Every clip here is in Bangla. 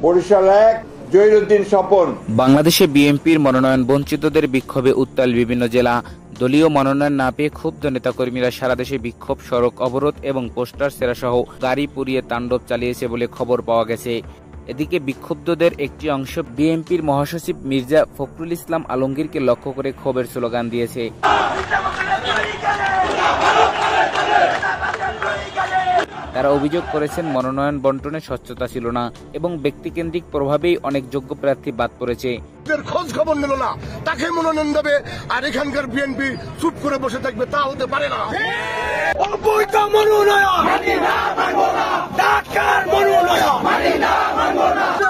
বরিশাল ১ জহিরুদ্দিন স্বপন। বাংলাদেশে বিএনপির মনোনয়ন বঞ্চিতদের বিক্ষোভে উত্তাল বিভিন্ন জেলা। দলীয় মনোনয়ন না পেয়ে ক্ষুব্ধ নেতাকর্মীরা সারা দেশে বিক্ষোভ, সড়ক অবরোধ এবং পোস্টার ছেঁড়া সহ গাড়ি পুড়িয়ে তাণ্ডব চালিয়েছে বলে খবর পাওয়া গেছে। এদিকে বিক্ষুব্ধদের একটি অংশ বিএনপির মহাসচিব মির্জা ফখরুল ইসলাম আলমগীরকে লক্ষ্য করে ক্ষোভের স্লোগান দিয়েছে। তারা অভিযোগ করেছেন মনোনয়ন বন্টনে স্বচ্ছতা ছিল না এবং ব্যক্তিকেন্দ্রিক প্রভাবেই অনেক যোগ্য প্রার্থী বাদ পড়েছে। খোঁজ খবর নিল না, তাকে মনোনয়ন দেবে আর এখানকার বিএনপি চুপ করে বসে থাকবে, তা হতে পারে না। অবৈধ মনোনয়ন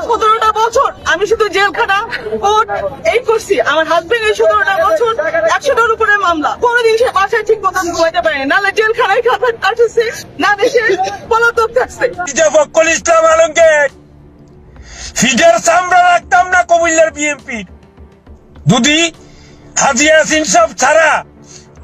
17টা বছর আমি শুধু জেলখানা কোর্ট এই করছি। আমার হাজবেন্ড 17টা বছর 100টার উপরে মামলা, কোনোদিন সে বাসায় ঠিক মতন ঘুমাইতে পারেনি, নাহলে জেলখানায় কাটছে, না দেশে পলাতক থাকছে। ফখরুল ইসলাম আলমগীর ফিডার সামরা রাখতাম না কুমিল্লার বিএনপি যদি হাজি ইয়াসিন সাহেব ছাড়া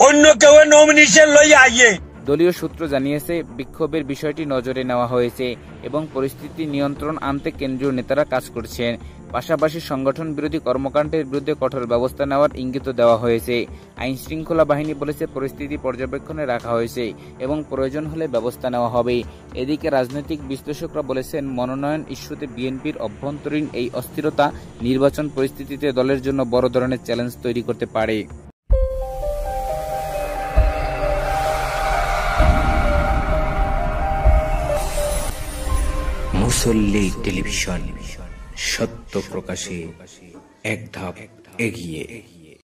অন্য কেউ নমিনেশন লইয়া আইয়ে। দলীয় সূত্র জানিয়েছে বিক্ষোভের বিষয়টি নজরে নেওয়া হয়েছে এবং পরিস্থিতি নিয়ন্ত্রণ আনতে কেন্দ্রীয় নেতারা কাজ করছেন। পাশাপাশি সংগঠন বিরোধী কর্মকাণ্ডের বিরুদ্ধে কঠোর ব্যবস্থা নেওয়ার ইঙ্গিত দেওয়া হয়েছে। আইন শৃঙ্খলা বাহিনী বলেছে পরিস্থিতি পর্যবেক্ষণে রাখা হয়েছে এবং প্রয়োজন হলে ব্যবস্থা নেওয়া হবে। এদিকে রাজনৈতিক বিশ্লেষকরা বলেছেন মনোনয়ন ইস্যুতে বিএনপির অভ্যন্তরীণ এই অস্থিরতা নির্বাচন পরিস্থিতিতে দলের জন্য বড় ধরনের চ্যালেঞ্জ তৈরি করতে পারে। মুসল্লি টেলিভিশন, সত্য প্রকাশে এক ধাপ এগিয়ে।